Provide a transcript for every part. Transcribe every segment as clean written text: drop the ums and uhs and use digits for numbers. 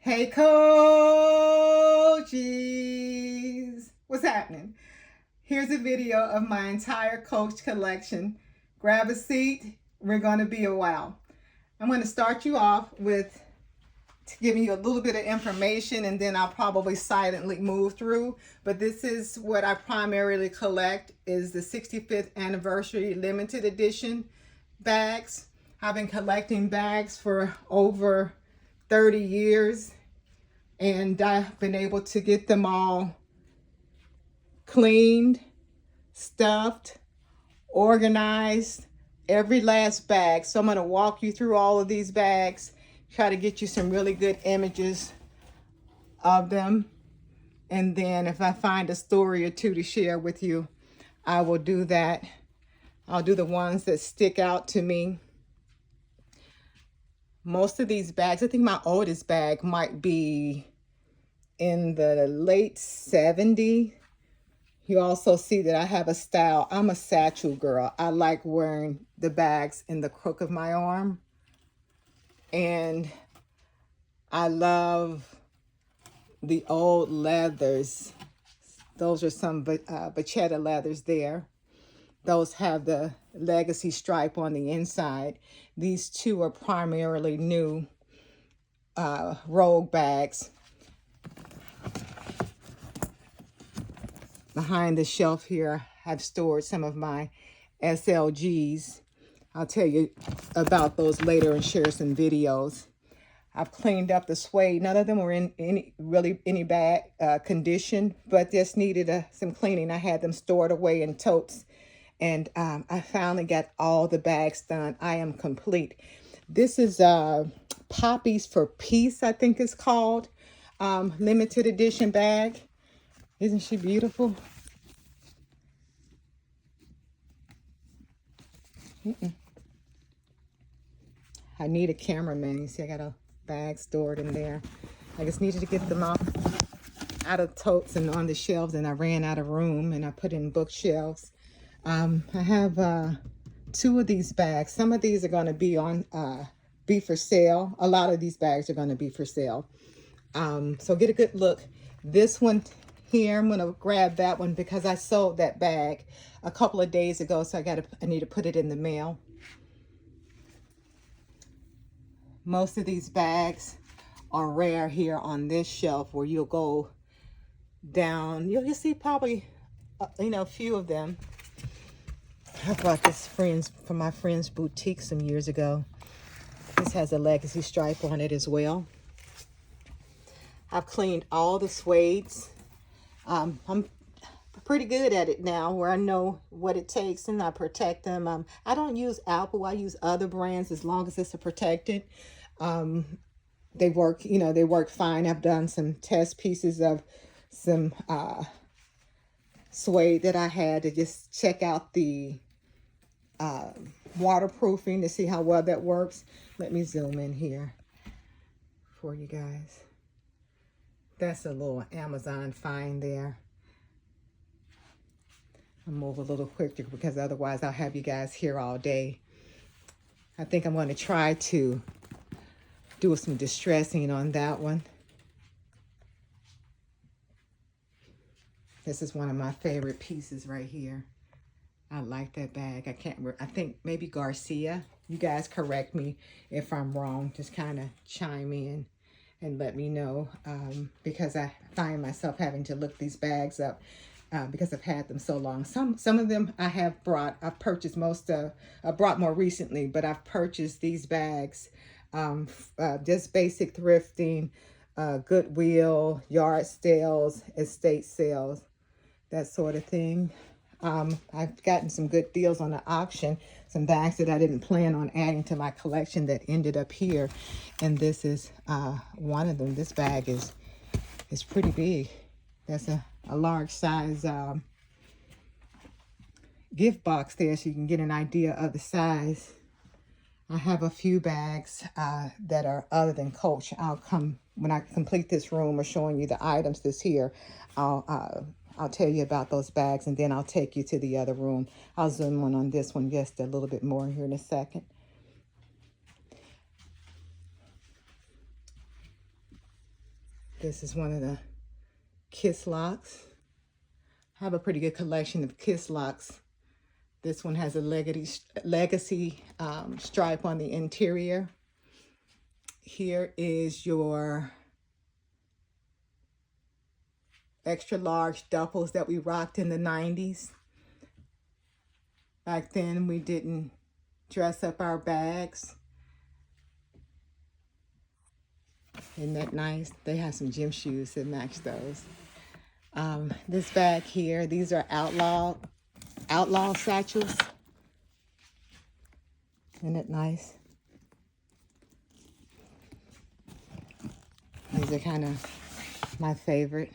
Hey, Coaches! What's happening? Here's a video of my entire Coach collection. Grab a seat. We're going to be a while. I'm going to start you off with giving you a little bit of information, and then I'll probably silently move through. But this is what I primarily collect is the 65th anniversary limited edition bags. I've been collecting bags for over 30 years, and I've been able to get them all cleaned, stuffed, organized, every last bag. So I'm going to walk you through all of these bags, try to get you some really good images of them. And then if I find a story or two to share with you, I will do that. I'll do the ones that stick out to me. Most of these bags, I think my oldest bag might be in the late 70s. You also see that I have a style. I'm a satchel girl. I like wearing the bags in the crook of my arm. And I love the old leathers. Those are some Vachetta leathers there. Those have the legacy stripe on the inside. These two are primarily new Rogue bags. Behind the shelf here, I've stored some of my SLGs. I'll tell you about those later and share some videos. I've cleaned up the suede. None of them were in any bad condition, but just needed some cleaning. I had them stored away in totes, and I finally got all the bags done. I am complete. This is Poppies for Peace, I think it's called. Limited edition bag. Isn't she beautiful? I need a cameraman. You see, I got a bag stored in there. I just needed to get them out of totes and on the shelves, and I ran out of room, and I put in bookshelves. I have two of these bags. Some of these are going to be for sale. A lot of these bags are going to be for sale. So get a good look. This one here, I'm going to grab that one because I sold that bag a couple of days ago, so I need to put it in the mail. Most of these bags are rare here on this shelf, where you'll go down, you'll see probably a few of them. I bought this from my friend's boutique some years ago. This has a legacy stripe on it as well. I've cleaned all the suedes. I'm pretty good at it now, where I know what it takes and I protect them. I don't use Apple. I use other brands as long as it's protected. They work, they work fine. I've done some test pieces of some suede that I had to just check out the waterproofing to see how well that works. Let me zoom in here for you guys. That's a little Amazon find there. I'll move a little quicker because otherwise I'll have you guys here all day. I think I'm going to try to do some distressing on that one. This is one of my favorite pieces right here. I like that bag. I think maybe Garcia. You guys correct me if I'm wrong. Just kind of chime in and let me know, because I find myself having to look these bags up because I've had them so long. Some of them I've purchased I brought more recently, but I've purchased these bags just basic thrifting, Goodwill, yard sales, estate sales, that sort of thing. I've gotten some good deals on the auction, some bags that I didn't plan on adding to my collection that ended up here. And this is one of them. This bag is pretty big. That's a large size gift box there, so you can get an idea of the size. I have a few bags that are other than Coach. When I complete this room or showing you the items that's here, I'll tell you about those bags, and then I'll take you to the other room. I'll zoom in on this one just a little bit more here in a second. This is one of the Kiss locks. I have a pretty good collection of Kiss locks. This one has a legacy stripe on the interior. Here is your extra large duffels that we rocked in the 90s. Back then we didn't dress up our bags. Isn't that nice? They have some gym shoes that match those. This bag here, these are outlaw satchels. Isn't it nice? These are kind of my favorite.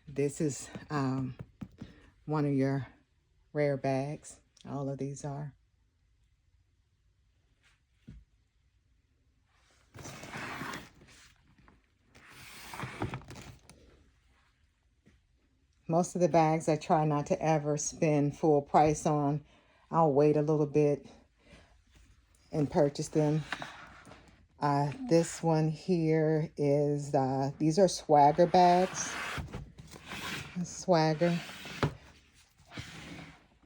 This is one of your rare bags. All of these are. Most of the bags I try not to ever spend full price on. I'll wait a little bit and purchase them. This one here is, these are Swagger bags. Swagger.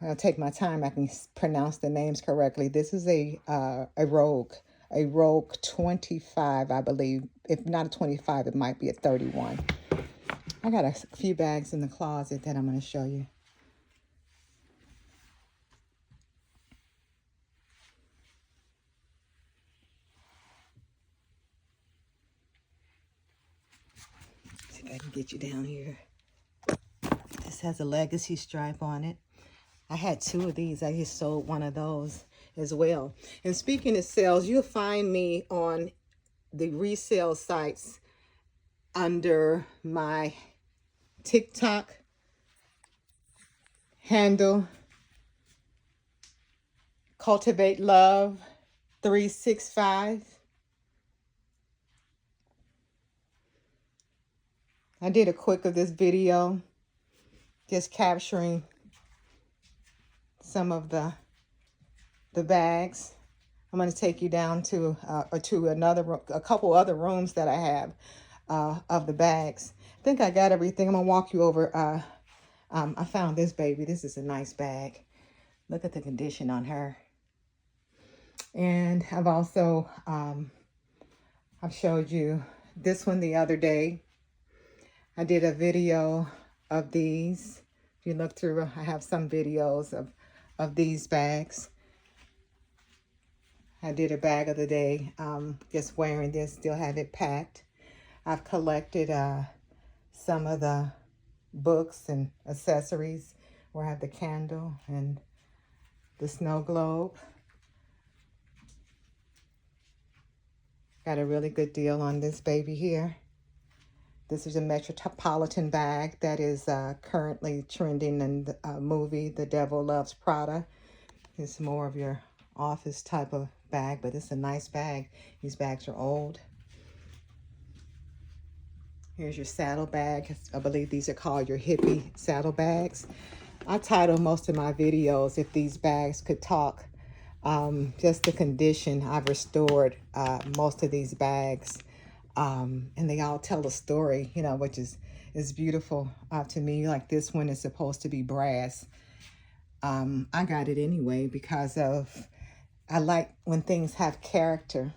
I'll take my time. I can pronounce the names correctly. This is a Rogue 25, I believe. If not a 25, it might be a 31. I got a few bags in the closet that I'm going to show you. See if I can get you down here. This has a legacy stripe on it. I had 2 of these. I just sold one of those as well. And speaking of sales, you'll find me on the resale sites under my TikTok handle, Cultivate Love 365. I did a quick of this video, just capturing some of the bags. I'm going to take you down to a couple other rooms that I have of the bags. I think I got everything. I'm going to walk you over. I found this baby. This is a nice bag. Look at the condition on her. And I've also, I've showed you this one the other day. I did a video of these. If you look through, I have some videos of these bags. I did a bag of the day, just wearing this, still have it packed. I've collected some of the books and accessories where I have the candle and the snow globe. Got a really good deal on this baby here. This is a Metropolitan bag that is currently trending in the movie The Devil Loves Prada. It's more of your office type of bag, but it's a nice bag. These bags are old. Here's your saddle bag. I believe these are called your hippie saddle bags. I title most of my videos, If These Bags Could Talk. Just the condition. I've restored most of these bags. And they all tell a story, you know, which is beautiful to me. Like this one is supposed to be brass. I got it anyway because I like when things have character.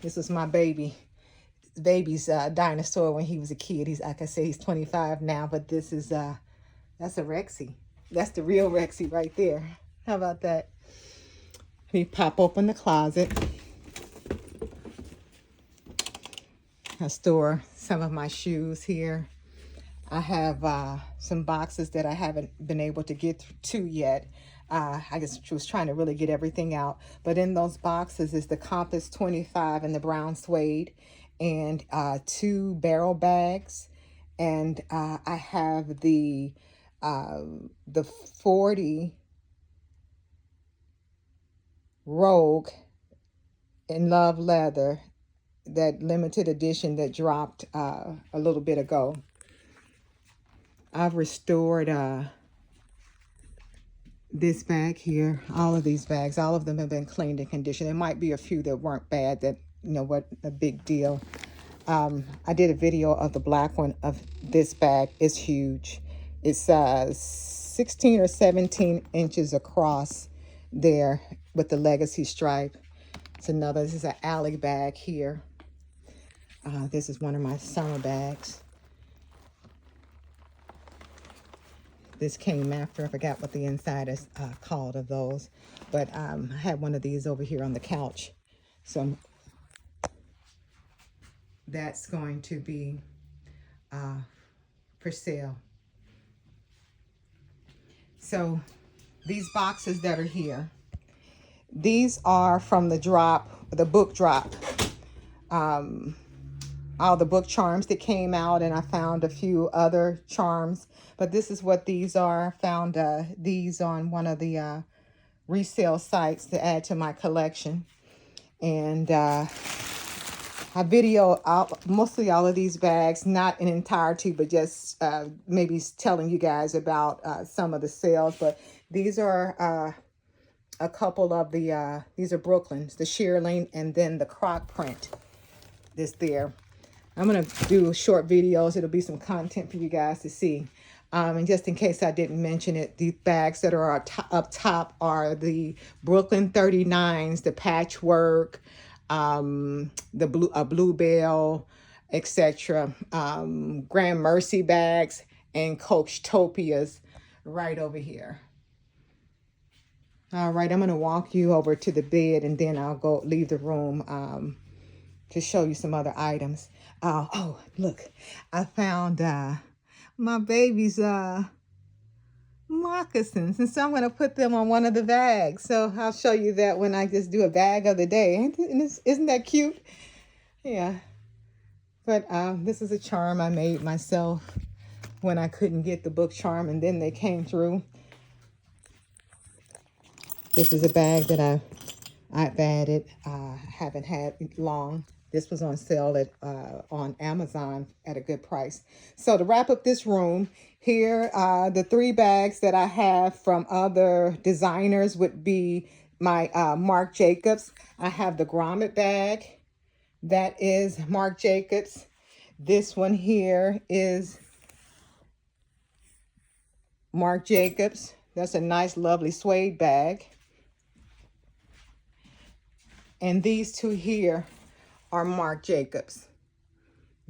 This is my baby's dinosaur when he was a kid. He's, like I say, he's 25 now, but this is, that's a Rexy. That's the real Rexy right there. How about that? Let me pop open the closet. I store some of my shoes here. I have some boxes that I haven't been able to get to yet. I just was trying to really get everything out. But in those boxes is the Compass 25 and the brown suede and 2 barrel bags. And I have the 40 Rogue in Love Leather, that limited edition that dropped a little bit ago. I've restored this bag here, all of these bags, all of them have been cleaned and conditioned. There might be a few that weren't bad, that, you know, what a big deal. I did a video of the black one of this bag. It's huge. It's 16 or 17 inches across there with the legacy stripe. It's another, this is an alley bag here. This is one of my summer bags. This came after, I forgot what the inside is called of those. But I had one of these over here on the couch. So that's going to be for sale. So these boxes that are here, these are from the drop, the book drop. All the book charms that came out, and I found a few other charms, but this is what these are. Found these on one of the resale sites to add to my collection. And I video mostly all of these bags, not in entirety, but just maybe telling you guys about some of the sales. But these are a couple of the, these are Brooklyn's, the shearling, and then the croc print this there. I'm going to do short videos. It'll be some content for you guys to see. And just in case I didn't mention it, these bags that are up top are the Brooklyn 39s, the patchwork, the Bluebell, etc. Grand Mercy bags, and Coachtopias right over here. All right, I'm going to walk you over to the bed, and then I'll go leave the room to show you some other items. Oh, look, I found my baby's moccasins, and so I'm going to put them on one of the bags. So I'll show you that when I just do a bag of the day. Isn't that cute? Yeah. But this is a charm I made myself when I couldn't get the book charm, and then they came through. This is a bag that I've added, haven't had long. This was on sale at on Amazon at a good price. So to wrap up this room, here the 3 bags that I have from other designers would be my Marc Jacobs. I have the grommet bag. That is Marc Jacobs. This one here is Marc Jacobs. That's a nice, lovely suede bag. And these 2 here are Marc Jacobs.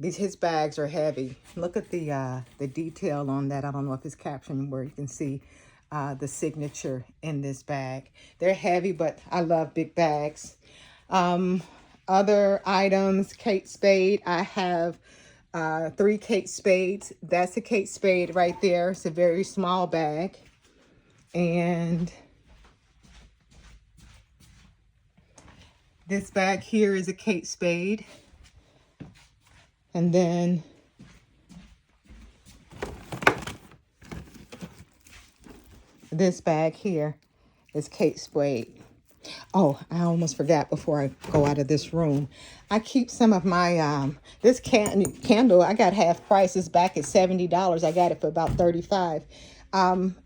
His bags are heavy. Look at the detail on that. I don't know if it's captioned where you can see the signature in this bag. They're heavy, but I love big bags. Other items, Kate Spade. I have 3 Kate Spades. That's a Kate Spade right there. It's a very small bag. And this bag here is a Kate Spade. And then this bag here is Kate Spade. Oh, I almost forgot before I go out of this room. I keep some of my, this candle, I got half prices back at $70. I got it for about $35.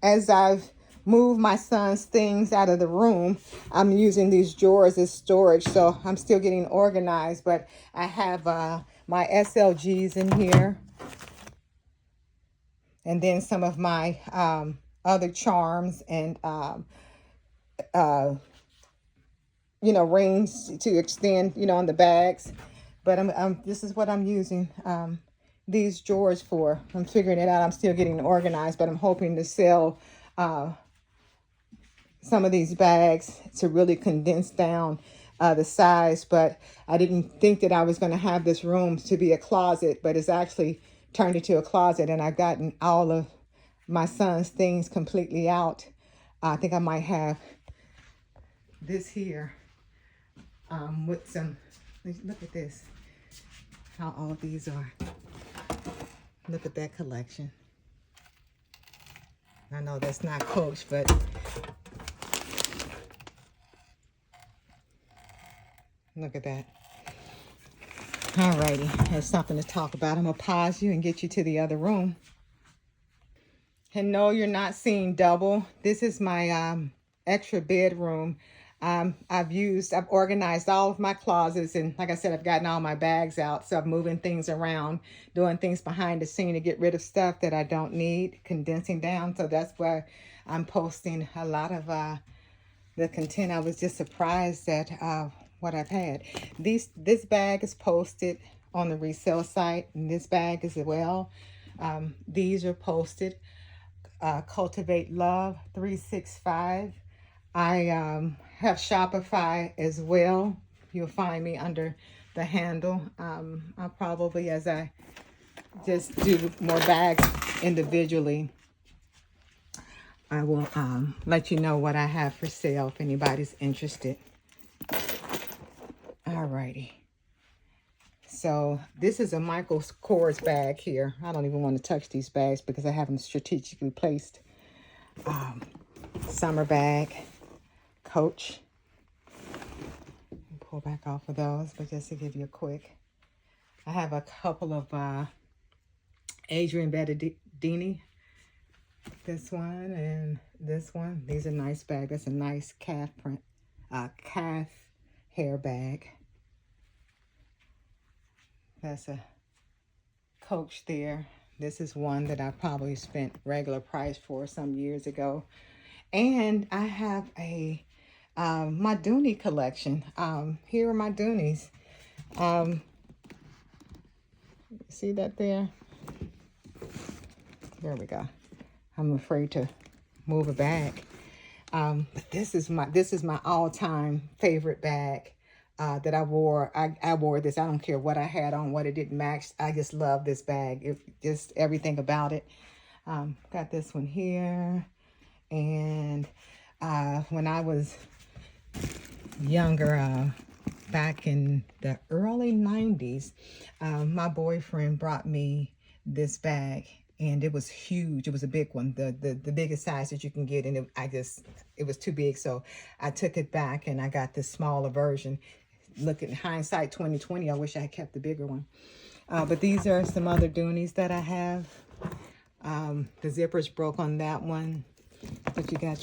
As I've moved my son's things out of the room, I'm using these drawers as storage, so I'm still getting organized. But I have my SLGs in here, and then some of my other charms and you know, rings to extend, you know, on the bags. But this is what I'm using these drawers for. I'm figuring it out. I'm still getting organized, but I'm hoping to sell some of these bags to really condense down the size. But I didn't think that I was going to have this room to be a closet, but it's actually turned into a closet, and I've gotten all of my son's things completely out. I think I might have this here with some, look at this, how all these are. Look at that collection. I know that's not Coach, but look at that. Alrighty, there's something to talk about. I'm gonna pause you and get you to the other room. And no, you're not seeing double. This is my extra bedroom. I've organized all of my closets, and like I said, I've gotten all my bags out. So I'm moving things around, doing things behind the scene to get rid of stuff that I don't need, condensing down. So that's why I'm posting a lot of the content. I was just surprised at what I've had. This bag is posted on the resale site, and this bag as well. These are posted. Cultivate Love 365. I have Shopify as well. You'll find me under the handle. I'll probably, as I just do more bags individually, I will let you know what I have for sale if anybody's interested. Alrighty. So this is a Michael Kors bag here. I don't even want to touch these bags because I have them strategically placed. Summer bag, Coach. Pull back off of those, but just to give you a quick. I have a couple of Adrian Bettadini. This one and this one. These are nice bags. That's a nice calf print, calf hair bag. That's a Coach there. This is one that I probably spent regular price for some years ago. And I have a my Dooney collection. Here are my Doonies. See that there? There we go. I'm afraid to move a bag. But this is my all-time favorite bag that I wore. I wore this. I don't care what I had on, what it didn't match. I just love this bag. Just everything about it. Got this one here. And when I was younger, back in the early 90s, my boyfriend brought me this bag. And it was huge. It was a big one, the biggest size that you can get. And it was too big. So I took it back and I got this smaller version. Look at hindsight 2020. I wish I had kept the bigger one. But these are some other Doonies that I have. The zippers broke on that one. But you got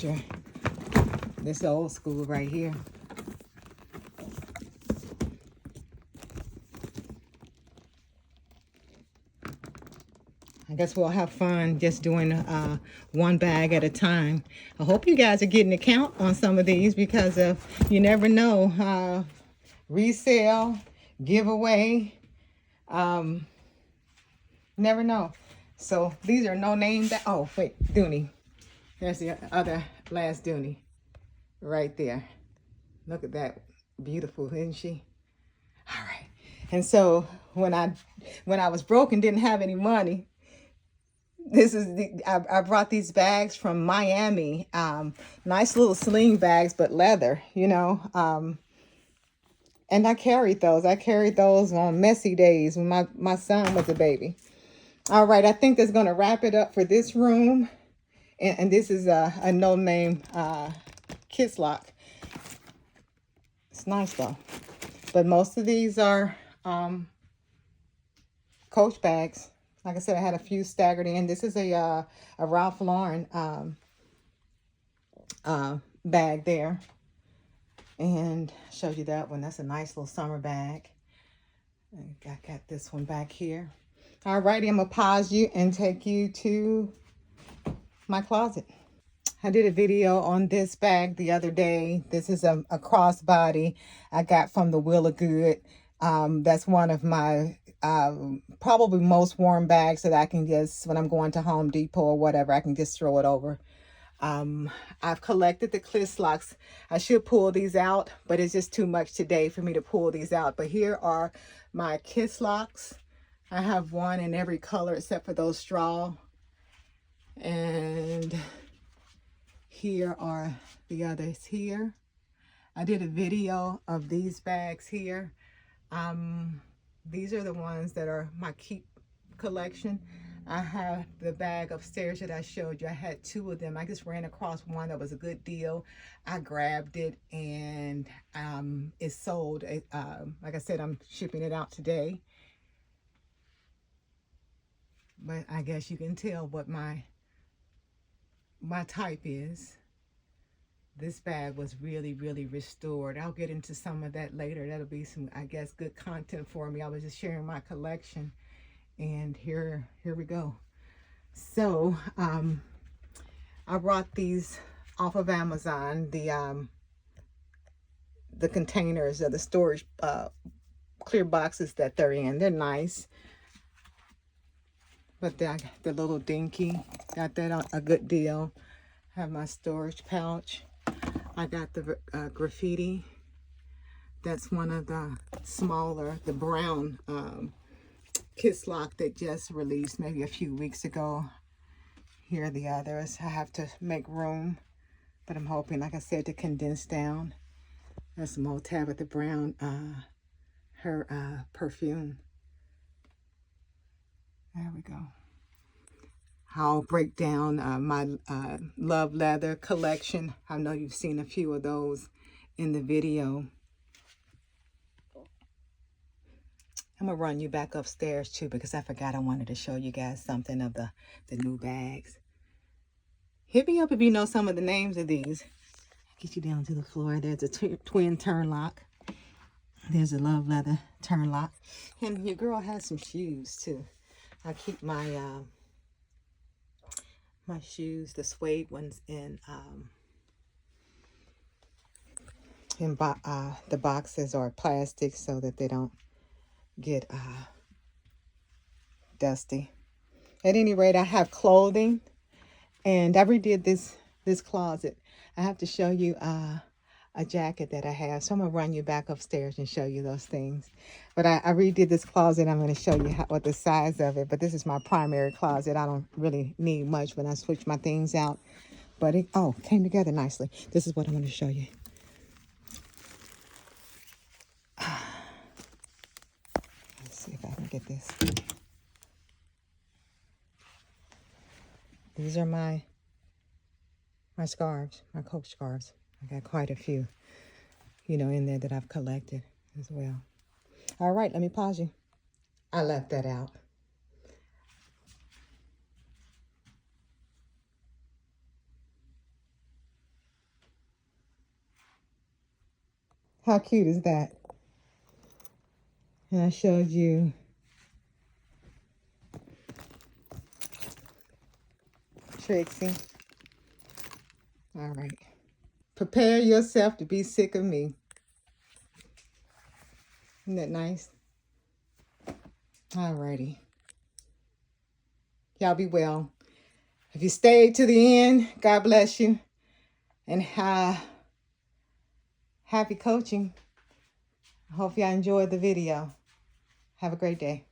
this old school right here. I guess we'll have fun just doing one bag at a time. I hope you guys are getting a count on some of these because you never know. Resale, giveaway, never know. So these are no name that. Oh wait, Dooney. There's the other last Dooney right there. Look at that, beautiful, isn't she? All right. And so when I was broke and didn't have any money. I brought these bags from Miami. Nice little sling bags, but leather, you know. And I carried those. I carried those on messy days when my son was a baby. All right, I think that's going to wrap it up for this room. And this is a no-name Kiss Lock. It's nice, though. But most of these are Coach bags. Like I said, I had a few staggered in. This is a Ralph Lauren bag there. And I showed you that one. That's a nice little summer bag. I got this one back here. All righty, I'm going to pause you and take you to my closet. I did a video on this bag the other day. This is a crossbody I got from the Wheel of Good. That's one of my probably most worn bags that I can just, when I'm going to Home Depot or whatever, I can just throw it over. I've collected the Kiss Locks. I should pull these out, but it's just too much today for me to pull these out. But here are my Kiss Locks. I have one in every color except for those straw. And here are the others here. I did a video of these bags here. These are the ones that are my keep collection. I have the bag upstairs that I showed you. I had two of them. I just ran across one that was a good deal. I grabbed it and it's sold. Like I said, I'm shipping it out today. But I guess you can tell what my my type is. This bag was really, really restored. I'll get into some of that later. That'll be some, I guess, good content for me. I was just sharing my collection, and here we go. So I brought these off of Amazon, the containers of the storage clear boxes that they're in. They're nice, but the little dinky, got that on a good deal. Have my storage pouch. I got the graffiti. That's one of the smaller, the brown Kiss Lock that just released maybe a few weeks ago. Here are the others. I have to make room, but I'm hoping, like I said, to condense down. That's Motab with the brown, her perfume. There we go. I'll break down my Love Leather collection. I know you've seen a few of those in the video. I'm going to run you back upstairs too, because I forgot I wanted to show you guys something of the new bags. Hit me up if you know some of the names of these. Get you down to the floor. There's a twin turn lock. There's a Love Leather turn lock. And your girl has some shoes too. I keep my my shoes, the suede ones, in the boxes or plastic so that they don't get dusty. At any rate, I have clothing, and I redid this closet. I have to show you a jacket that I have, so I'm gonna run you back upstairs and show you those things. But I redid this closet. I'm gonna show you what the size of it. But this is my primary closet. I don't really need much when I switch my things out. But it came together nicely. This is what I'm gonna show you. Let's see if I can get this. These are my scarves, my Coach scarves. I got quite a few, in there that I've collected as well. All right, let me pause you. I left that out. How cute is that? And I showed you Trixie. All right. Prepare yourself to be sick of me. Isn't that nice? All righty. Y'all be well. If you stayed to the end, God bless you. And happy coaching. I hope y'all enjoyed the video. Have a great day.